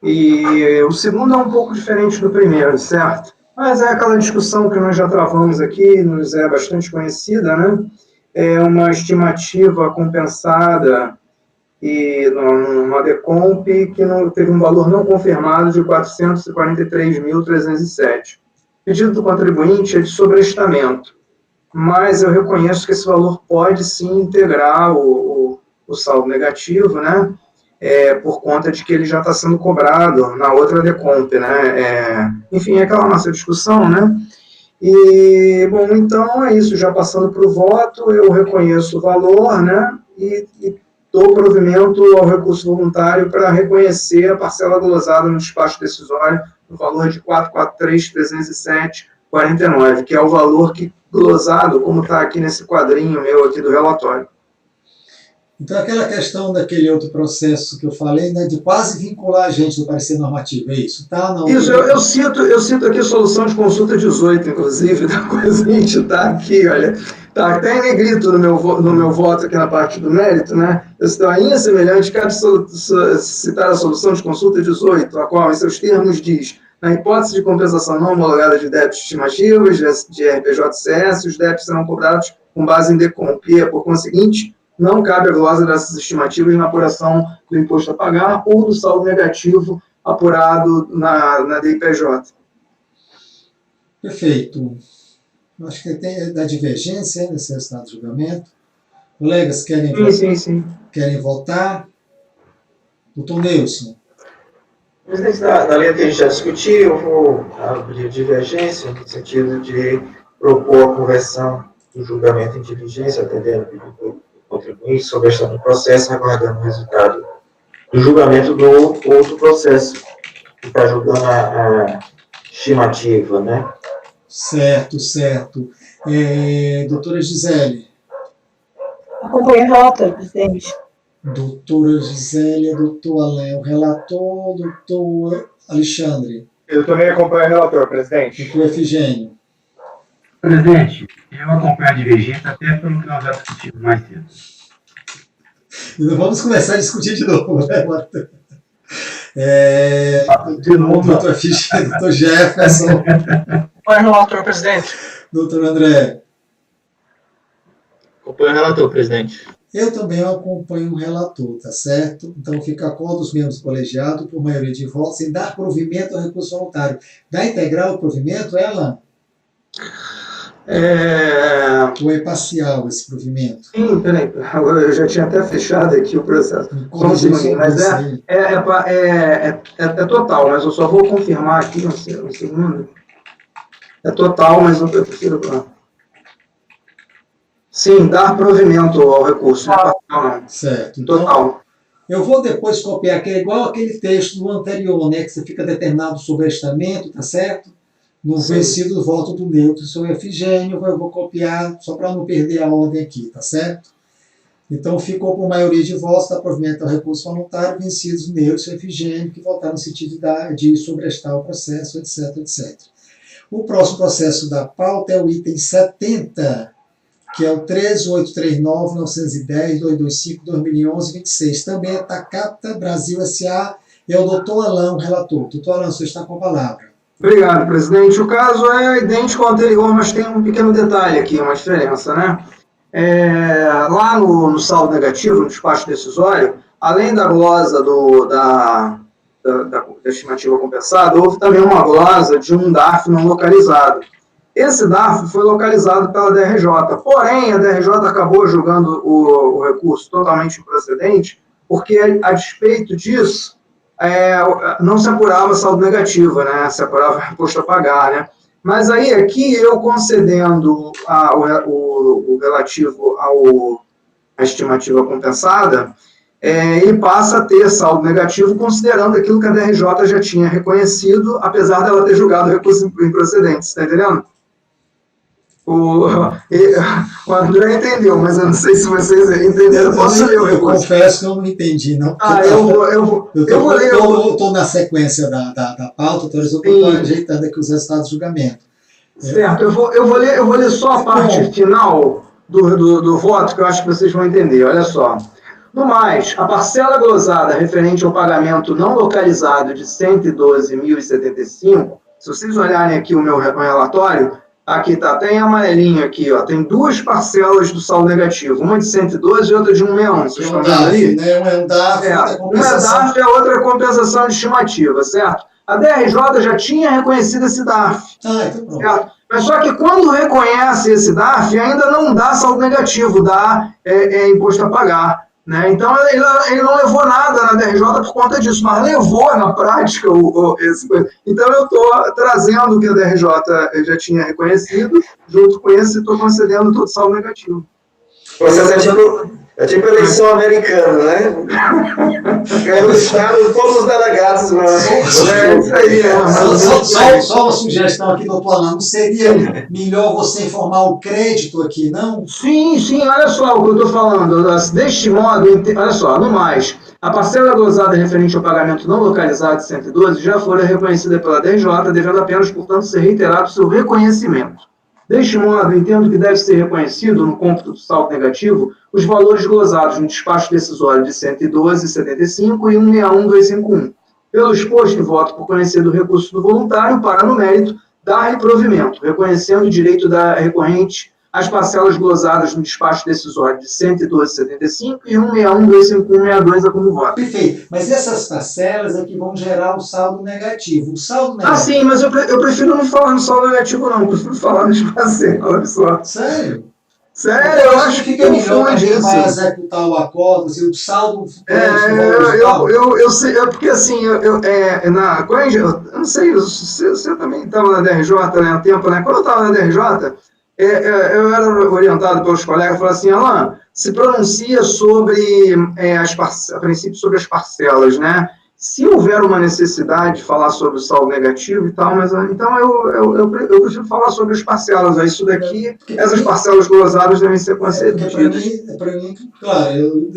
E o segundo é um pouco diferente do primeiro, certo? Mas é aquela discussão que nós já travamos aqui, nos é bastante conhecida, né? uma estimativa compensada e numa decomp que não teve um valor não confirmado de 443.307. O pedido do contribuinte é de sobrestamento, mas eu reconheço que esse valor pode sim integrar o saldo negativo, né? Por conta de que ele já está sendo cobrado na outra decomp, né? Enfim, é aquela nossa discussão, né? E, bom, então é isso, já passando para o voto, eu reconheço o valor, né? E dou provimento ao recurso voluntário para reconhecer a parcela glosada no despacho decisório no valor de 443.307,49, que é o valor que glosado, como está aqui nesse quadrinho meu aqui do relatório. Então, aquela questão daquele outro processo que eu falei, né, de quase vincular a gente do parecer normativo, é isso? Tá? Não, isso, eu cito aqui a solução de consulta 18, inclusive, da Coisinte, está aqui, olha, está até em negrito no meu voto aqui na parte do mérito, né? Eu cito ainda semelhante, cabe citar a solução de consulta 18, a qual, em seus termos, diz: na hipótese de compensação não homologada de débitos estimativos, de RPJ-CS, os débitos serão cobrados com base em decomp, e, por conseguinte, não cabe a glosa dessas estimativas na apuração do imposto a pagar ou do saldo negativo apurado na DIPJ. Perfeito. Acho que tem da divergência nesse resultado do julgamento. Colegas, querem querem votar? Doutor Nilson. Presidente, da linha que a gente já discutiu, eu vou abrir divergência no sentido de propor a conversão do julgamento em diligência, atendendo o pedido do contribuinte, sobre esta do processo, aguardando o resultado do julgamento do outro processo, que está julgando a estimativa, né? Certo. Doutora Gisele. Acompanho o relatório, presidente. Doutora Gisele, doutor Alain, o relator, doutor Alexandre. Eu também acompanho o relator, presidente. Doutor Efigênio. Presidente, eu acompanho a divergência até pelo que nós já discutimos mais cedo. E não vamos começar a discutir de novo, né, Marta? De novo, doutor Efigênio, doutor Jefferson. Acompanho o relator, presidente. Doutor André. Acompanho o relator, presidente. Eu também acompanho o relator, tá certo? Então fica a acordo dos membros do colegiado, por maioria de votos, em dar provimento ao recurso voluntário. Dá integral o provimento, Alain? Ou é parcial esse provimento? Sim, peraí, eu já tinha até fechado aqui o processo. Só um segundinho, mas é total, mas eu só vou confirmar aqui um segundo. É total, mas eu prefiro... Sim, dar provimento ao recurso, não é parcial, não. Certo. Então, total. Eu vou depois copiar, que é igual aquele texto do anterior, né, que você fica determinado o sobrestamento, tá certo? No vencido do voto do neutro, seu Efigênio, eu vou copiar só para não perder a ordem aqui, tá certo? Então ficou por maioria de votos, dá provimento ao recurso voluntário, vencidos o neutro, seu Efigênio, que votaram no sentido de sobrestar o processo, etc, etc. O próximo processo da pauta é o item 70, que é o 13.839.910.225.2011.26. Também é Takata Brasil S.A. e é o doutor Alain, o relator. Doutor Alain, você está com a palavra. Obrigado, presidente. O caso é idêntico ao anterior, mas tem um pequeno detalhe aqui, uma diferença, né? Lá no saldo negativo, no despacho decisório, além da glosa da estimativa compensada, houve também uma glosa de um DARF não localizado. Esse DARF foi localizado pela DRJ, porém a DRJ acabou julgando o recurso totalmente improcedente, porque a despeito disso, não se apurava saldo negativo, né? Se apurava imposto a pagar, né? Mas aí aqui eu concedendo o relativo à estimativa compensada, ele passa a ter saldo negativo considerando aquilo que a DRJ já tinha reconhecido, apesar dela ter julgado o recurso improcedente, está entendendo? O André entendeu, mas eu não sei se vocês entenderam. Posso ler o recurso? Eu confesso que eu não entendi, não. Eu vou ler. Eu estou na sequência da pauta, então eu estou ajeitando aqui os resultados do julgamento. Certo, eu vou ler só a parte final do voto, que eu acho que vocês vão entender. Olha só. No mais, a parcela glosada referente ao pagamento não localizado de R$ 112.075, se vocês olharem aqui o meu relatório, Aqui tá, tem amarelinho aqui, ó. Tem duas parcelas do saldo negativo, uma de 112 e outra de 161. Vocês estão vendo ali? Né? Um é um DARF, Uma é DARF e a outra é compensação de estimativa, certo? A DRJ já tinha reconhecido esse DARF, então certo? Mas só que quando reconhece esse DARF, ainda não dá saldo negativo, dá imposto a pagar. Né? Então, ele não levou nada na DRJ por conta disso, mas levou na prática esse. Então, eu estou trazendo o que a DRJ já tinha reconhecido, junto com esse, estou concedendo todo saldo negativo. É tipo eleição americana, né? É o Estado, todos os delegados, mano. Só uma sugestão aqui, doutor Alain, não seria melhor você informar o crédito aqui, não? Sim, olha só o que eu estou falando. Deste modo, olha só, no mais, a parcela gozada referente ao pagamento não localizado de 112 já foi reconhecida pela DRJ, devendo apenas, portanto, ser reiterado seu reconhecimento. Deste modo, entendo que deve ser reconhecido, no cômputo do saldo negativo, os valores gozados no despacho decisório de 112,75 e 161,251. Pelo exposto, voto por conhecer do recurso do voluntário para, no mérito, dar-lhe provimento, reconhecendo o direito da recorrente às parcelas gozadas no despacho decisório de 112,75 e 161,251,62 a como voto. Perfeito. Mas essas parcelas é que vão gerar o saldo negativo. O saldo negativo... sim, mas eu prefiro não falar no saldo negativo, não. Eu prefiro falar nas parcelas só. Sério? Sério, eu acho que fica melhor para quem vai executar o acordo, assim, o saldo... Eu sei, porque assim, eu não sei, você também estava na DRJ, né, há tempo, né? Quando eu estava na DRJ, eu era orientado pelos colegas, falaram assim, Alain, se pronuncia sobre, a princípio, sobre as parcelas, né? Se houver uma necessidade de falar sobre o saldo negativo e tal, mas então eu prefiro falar sobre as parcelas. Isso daqui, essas parcelas gozadas devem ser concedidas. Para mim, claro,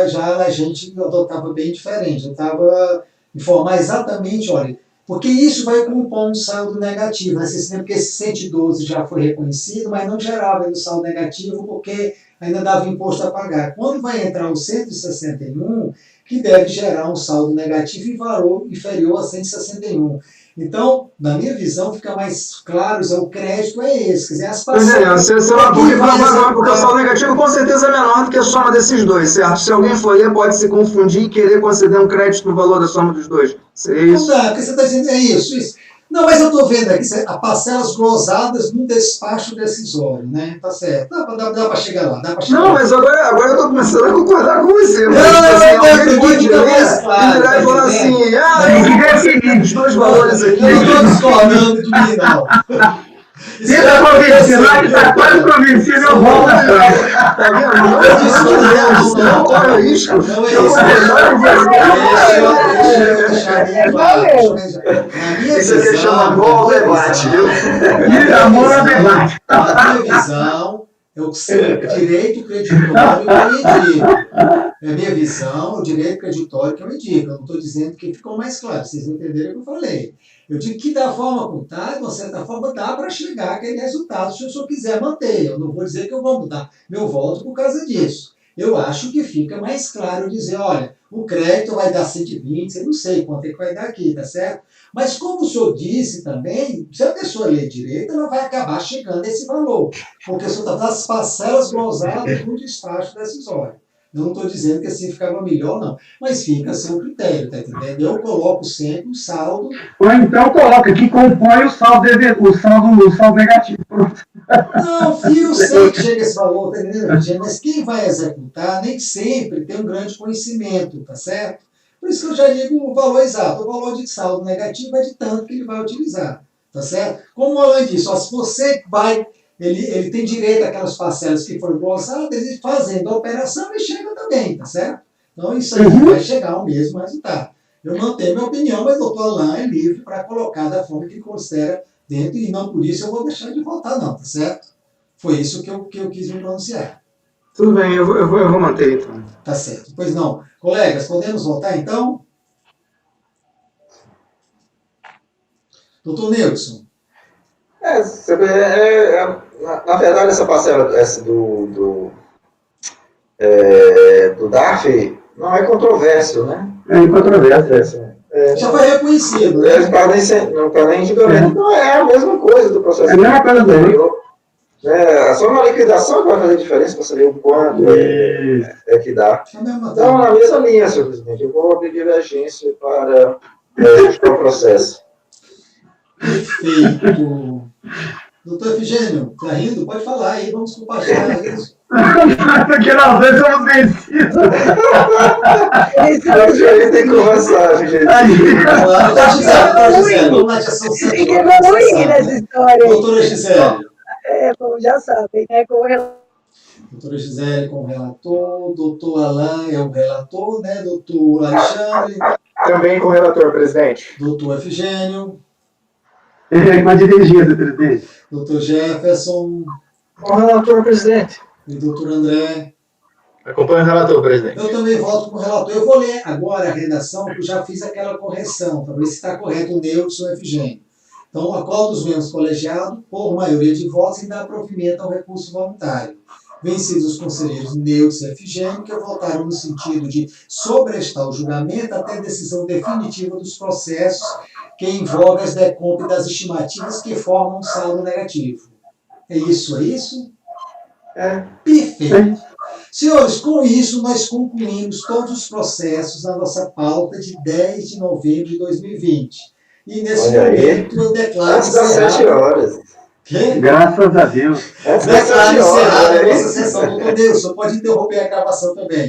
já a gente adotava bem diferente. Eu estava informar exatamente, olha, porque isso vai compor um saldo negativo. Né? Você lembra que esse 112 já foi reconhecido, mas não gerava o saldo negativo porque ainda dava imposto a pagar. Quando vai entrar o 161, que deve gerar um saldo negativo em valor inferior a 161. Então, na minha visão, fica mais claro, o crédito é esse. Quer dizer, as parcelas... Porque o saldo negativo com certeza é menor do que a soma desses dois, certo? Se alguém for ler, pode se confundir e querer conceder um crédito no valor da soma dos dois. Seria isso? Não dá, porque você está dizendo, isso. Não, mas eu estou vendo aqui, as parcelas glosadas no despacho decisório, né? Tá certo. Dá para chegar lá, Não, mas agora eu estou começando a concordar com você. Alguém pode ler e falar assim, os dois valores aqui. Eu não estou discordando de mim, não. Tenta convencer, lá que está quase convencido, eu volto atrás. Tá vendo? Não é isso, não corre risco. Não é isso. Isso aqui chama bom debate, viu? Amor ao debate. Na minha visão, o direito creditório que eu indico. É a minha visão, o direito creditório que eu indico. Eu não estou dizendo que ficou mais claro, vocês entenderam o que eu falei. Eu digo que da forma como está, de uma certa forma, dá para chegar àquele resultado, se o senhor quiser manter. Eu não vou dizer que eu vou mudar meu voto por causa disso. Eu acho que fica mais claro dizer, olha, o crédito vai dar 120, eu não sei quanto é que vai dar aqui, tá certo? Mas como o senhor disse também, se a pessoa ler direito, ela vai acabar chegando a esse valor. Porque o senhor está das parcelas glosadas no despacho decisório. Eu não estou dizendo que assim ficava melhor, não. Mas fica a seu critério, tá entendendo? Eu coloco sempre o saldo. Ou então coloca que compõe o saldo negativo. Não, eu sei que chega esse valor, tá entendendo? Mas quem vai executar nem sempre tem um grande conhecimento, tá certo? Por isso que eu já digo o valor exato. O valor de saldo negativo é de tanto que ele vai utilizar, tá certo? Como o Alain disse, ó, se você vai... Ele tem direito àquelas parcelas que foram glosadas, ele fazendo a operação, ele chega também, tá certo? Então isso aí vai chegar ao mesmo resultado. Eu mantenho minha opinião, mas o doutor Alain é livre para colocar da forma que ele considera dentro, e não por isso eu vou deixar de votar, não, tá certo? Foi isso que eu quis me pronunciar. Tudo bem, eu vou manter, então. Tá certo. Pois não. Colegas, podemos votar, então? Doutor Nilson. Na verdade, essa parcela do DARF não é controvérsia, né? É incontrovérsia. Já foi reconhecido, né? Não está nem em julgamento. Então é a mesma coisa do processo. É a mesma coisa também. É só uma liquidação que vai fazer diferença para saber o quanto que dá. É a mesma Então, coisa. na mesma linha, senhor presidente, eu vou abrir divergência para ajustar o processo. Perfeito. Doutor Efigênio, tá rindo? Pode falar aí, vamos compartilhar isso. Porque nós dois somos vencidos. A gente tem que conversar, gente. Doutora Gisele, vamos lá, já são 7 Tem que horas. evoluir nessa história. Doutora Gisele. Como já sabem, né? Doutora Gisele como relator, doutor Alain é o relator, né? Doutor Alexandre, Também com o relator, presidente. doutor Efigênio, Com a dirigida, presidente. doutor Jefferson Com o relator, presidente. e doutor André. Acompanho o relator, presidente. Eu também voto como relator. Eu vou ler agora a redação, que eu já fiz aquela correção, para ver se está correto o Neudson Efigênio. Então, o acordo dos membros colegiados, por maioria de votos, ainda dá provimento ao recurso voluntário. Vencidos os conselheiros Neudson e Efigênio, que votaram no sentido de sobrestar o julgamento até a decisão definitiva dos processos que envolvem as decompras das estimativas que formam um saldo negativo. É isso, é isso? Perfeito. Senhores, com isso nós concluímos todos os processos na nossa pauta de 10 de novembro de 2020. E nesse momento eu declaro Antes das 7 horas. Quê? Graças a Deus. Antes das Declaro 7 horas. encerrada a nossa sessão. Doutor Deus, pode interromper a gravação também.